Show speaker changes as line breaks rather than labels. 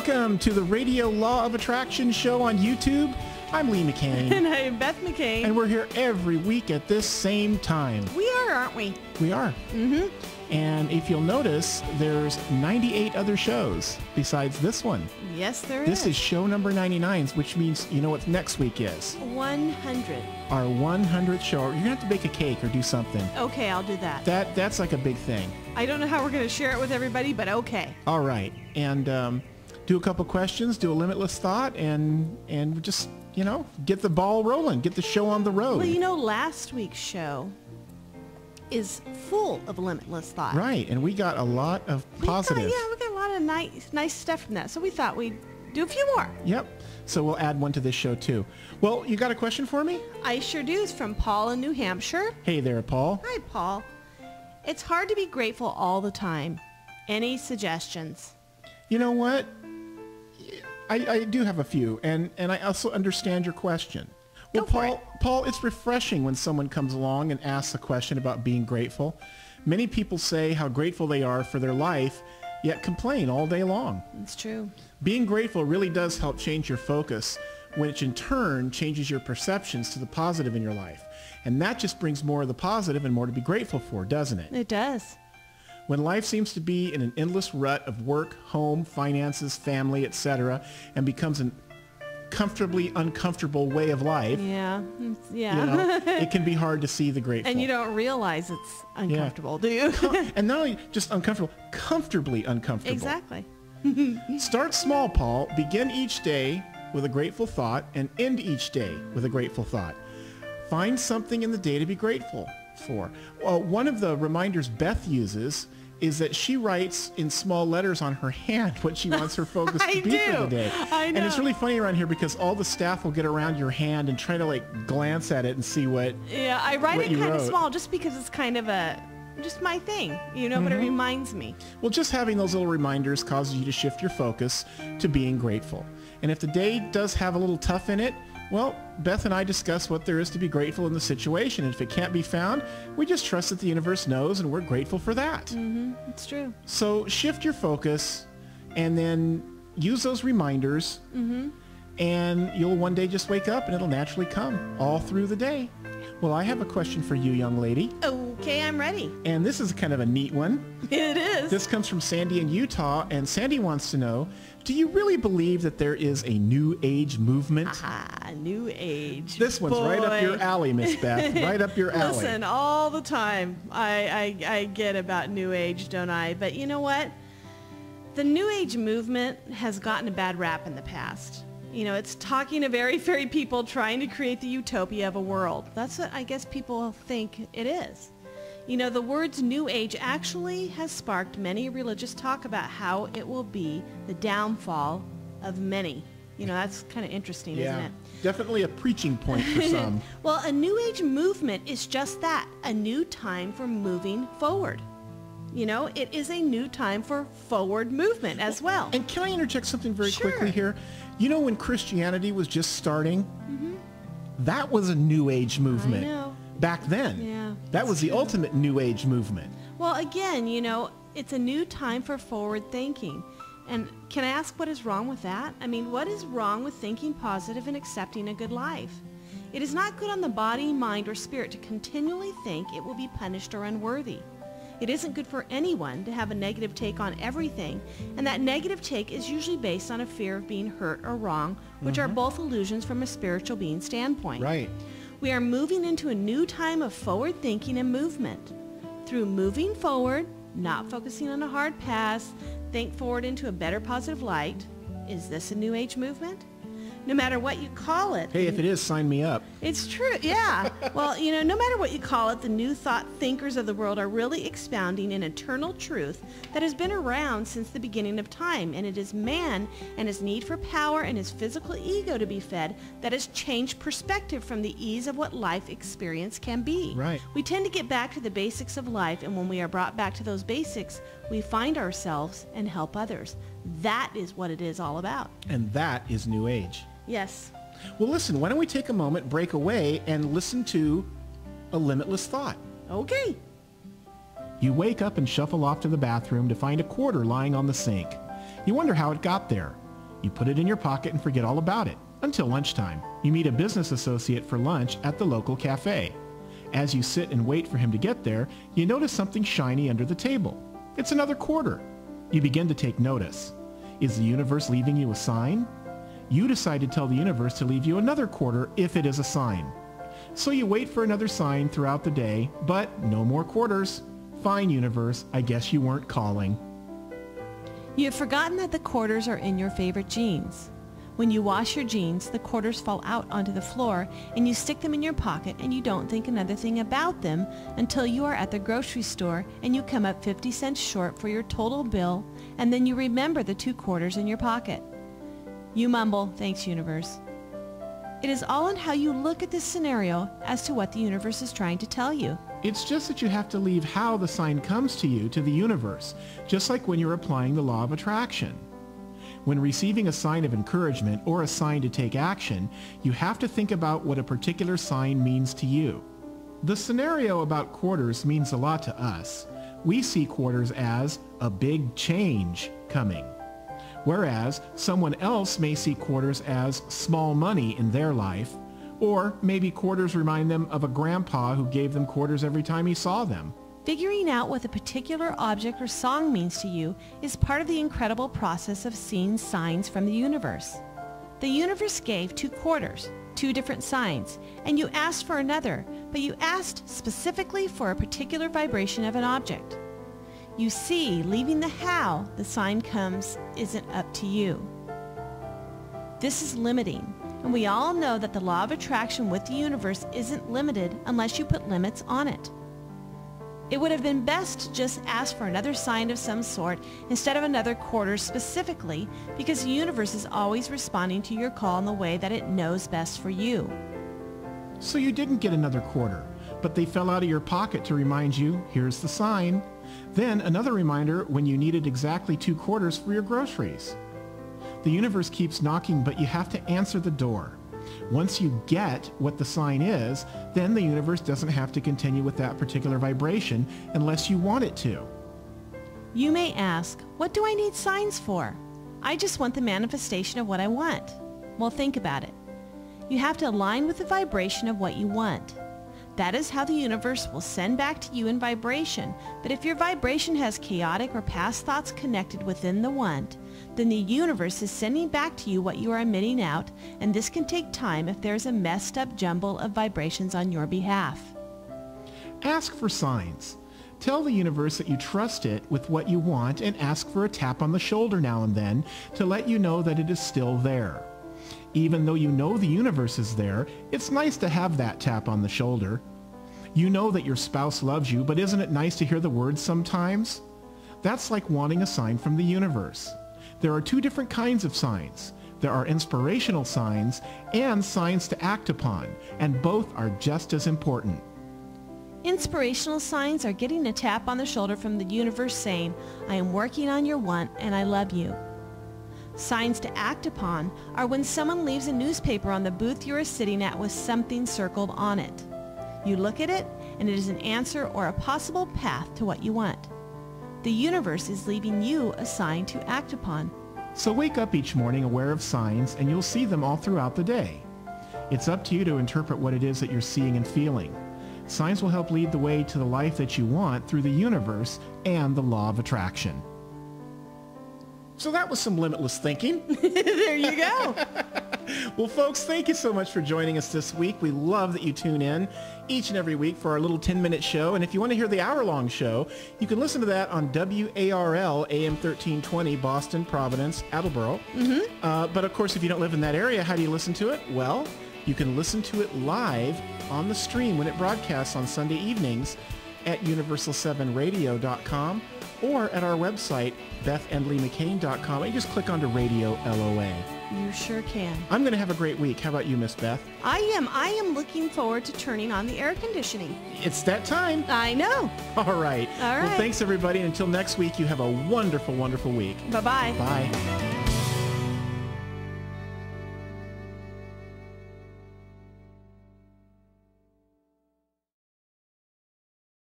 Welcome to the Radio Law of Attraction show on YouTube. I'm Lee McCain.
And I'm Beth McCain.
And we're here every week at this same time.
We are, aren't we?
We are.
Mm-hmm.
And if you'll notice, there's 98 other shows besides this one.
Yes, there is.
This is show number 99, which means you know what next week is?
100.
Our 100th show. You're going to have to bake a cake or do something.
Okay, I'll do that.
That's like a big thing.
I don't know how we're going to share it with everybody, but okay.
All right. And do a couple questions, do a limitless thought, and just, you know, get the ball rolling, get the show on the road.
Well, you know, last week's show is full of limitless thought.
Right, and we got a lot of positive.
We got a lot of nice stuff from that. So we thought we'd do a few more.
Yep. So we'll add one to this show too. Well, you got a question for me?
I sure do. It's from Paul in New Hampshire.
Hey there, Paul.
Hi, Paul. It's hard to be grateful all the time. Any suggestions?
You know what? I do have a few, and I also understand your question. Well, Paul, it's refreshing when someone comes along and asks a question about being grateful. Many people say how grateful they are for their life, yet complain all day long.
It's true.
Being grateful really does help change your focus, which in turn changes your perceptions to the positive in your life. And that just brings more of the positive and more to be grateful for, doesn't it?
It does.
When life seems to be in an endless rut of work, home, finances, family, etc., and becomes an comfortably uncomfortable way of life,
yeah.
You know, it can be hard to see the grateful.
And you don't realize it's uncomfortable, do you?
And not only just uncomfortable, comfortably uncomfortable.
Exactly.
Start small, Paul. Begin each day with a grateful thought and end each day with a grateful thought. Find something in the day to be grateful for. Well, one of the reminders Beth uses is that she writes in small letters on her hand what she wants her focus to be for the day.
I know.
And it's really funny around here because all the staff will get around your hand and try to like glance at it and see what
Yeah, I write it kind of
wrote.
small just because it's kind of just my thing, you know, but it reminds me.
Well, just having those little reminders causes you to shift your focus to being grateful. And if the day does have a little tough in it, well, Beth and I discuss what there is to be grateful in the situation. And if it can't be found, we just trust that the universe knows, and we're grateful for that.
Mm-hmm. It's true.
So shift your focus and then use those reminders, and you'll one day just wake up and it'll naturally come all through the day. Well, I have a question for you, young lady.
Okay, I'm ready.
And this is kind of a neat one.
It is.
This comes from Sandy in Utah, and Sandy wants to know, do you really believe that there is a New Age movement?
New Age.
This one's right up your alley, Miss Beth. Right up your alley.
Listen, all the time I get about New Age, don't I? But you know what? The New Age movement has gotten a bad rap in the past. You know, it's talking to very, very people trying to create the utopia of a world. That's what I guess people think it is. You know, the words New Age actually has sparked many religious talk about how it will be the downfall of many. You know, that's kind of interesting, isn't it?
Definitely a preaching point for some.
Well, a New Age movement is just that, a new time for moving forward. You know, it is a new time for forward movement as well.
And can I interject something very
Sure.
quickly here? You know, when Christianity was just starting, that was a New Age movement.
I know.
Back then.
Yeah,
That was the ultimate New Age movement.
Well, again, you know, it's a new time for forward thinking. And can I ask what is wrong with that? I mean, what is wrong with thinking positive and accepting a good life? It is not good on the body, mind, or spirit to continually think it will be punished or unworthy. It isn't good for anyone to have a negative take on everything, and that negative take is usually based on a fear of being hurt or wrong, which are both illusions from a spiritual being standpoint.
Right.
We are moving into a new time of forward thinking and movement. Through moving forward, not focusing on a hard past, think forward into a better positive light. Is this a New Age movement? No matter what you call it.
Hey, if it is, sign me up.
It's true, yeah. Well, you know, no matter what you call it, the new thought thinkers of the world are really expounding an eternal truth that has been around since the beginning of time, and it is man and his need for power and his physical ego to be fed that has changed perspective from the ease of what life experience can be.
Right.
We tend to get back to the basics of life, and when we are brought back to those basics, we find ourselves and help others. That is what it is all about.
And that is New Age.
Yes.
Well, listen, why don't we take a moment, break away, and listen to a limitless thought.
Okay.
You wake up and shuffle off to the bathroom to find a quarter lying on the sink. You wonder how it got there. You put it in your pocket and forget all about it until lunchtime. You meet a business associate for lunch at the local cafe. As you sit and wait for him to get there, you notice something shiny under the table. It's another quarter. You begin to take notice. Is the universe leaving you a sign? You decide to tell the universe to leave you another quarter if it is a sign. So you wait for another sign throughout the day, but no more quarters. Fine, universe, I guess you weren't calling.
You have forgotten that the quarters are in your favorite jeans. When you wash your jeans, the quarters fall out onto the floor and you stick them in your pocket and you don't think another thing about them until you are at the grocery store and you come up 50 cents short for your total bill, and then you remember the 2 quarters in your pocket. You mumble, "Thanks, universe." It is all in how you look at this scenario as to what the universe is trying to tell you.
It's just that you have to leave how the sign comes to you to the universe, just like when you're applying the law of attraction. When receiving a sign of encouragement or a sign to take action, you have to think about what a particular sign means to you. The scenario about quarters means a lot to us. We see quarters as a big change coming, whereas someone else may see quarters as small money in their life, or maybe quarters remind them of a grandpa who gave them quarters every time he saw them.
Figuring out what a particular object or song means to you is part of the incredible process of seeing signs from the universe. The universe gave 2 quarters, 2 different signs, and you asked for another, but you asked specifically for a particular vibration of an object. You see, leaving the how the sign comes isn't up to you. This is limiting, and we all know that the law of attraction with the universe isn't limited unless you put limits on it. It would have been best to just ask for another sign of some sort instead of another quarter specifically, because the universe is always responding to your call in the way that it knows best for you.
So you didn't get another quarter, but they fell out of your pocket to remind you, here's the sign. Then another reminder when you needed exactly 2 quarters for your groceries. The universe keeps knocking, but you have to answer the door. Once you get what the sign is, then the universe doesn't have to continue with that particular vibration unless you want it to.
You may ask, what do I need signs for? I just want the manifestation of what I want. Well, think about it. You have to align with the vibration of what you want. That is how the universe will send back to you in vibration. But if your vibration has chaotic or past thoughts connected within the want, then the universe is sending back to you what you are emitting out, and this can take time if there's a messed up jumble of vibrations on your behalf.
Ask for signs. Tell the universe that you trust it with what you want and ask for a tap on the shoulder now and then to let you know that it is still there. Even though you know the universe is there, it's nice to have that tap on the shoulder. You know that your spouse loves you, but isn't it nice to hear the words sometimes? That's like wanting a sign from the universe. There are 2 different kinds of signs. There are inspirational signs and signs to act upon, and both are just as important.
Inspirational signs are getting a tap on the shoulder from the universe saying, I am working on your want and I love you. Signs to act upon are when someone leaves a newspaper on the booth you are sitting at with something circled on it. You look at it and it is an answer or a possible path to what you want. The universe is leaving you a sign to act upon.
So wake up each morning aware of signs and you'll see them all throughout the day. It's up to you to interpret what it is that you're seeing and feeling. Signs will help lead the way to the life that you want through the universe and the law of attraction. So that was some limitless thinking.
There you go.
Well, folks, thank you so much for joining us this week. We love that you tune in each and every week for our little 10-minute show. And if you want to hear the hour-long show, you can listen to that on WARL AM 1320, Boston, Providence, Attleboro. But of course, if you don't live in that area, how do you listen to it? Well, you can listen to it live on the stream when it broadcasts on Sunday evenings at universal7radio.com or at our website, bethandleymccain.com. And you just click onto Radio LOA.
You sure can.
I'm going to have a great week. How about you, Miss Beth?
I am looking forward to turning on the air conditioning.
It's that time.
I know.
All right.
All right.
Well, thanks, everybody. Until next week, you have a wonderful, wonderful week.
Bye-bye.
Bye.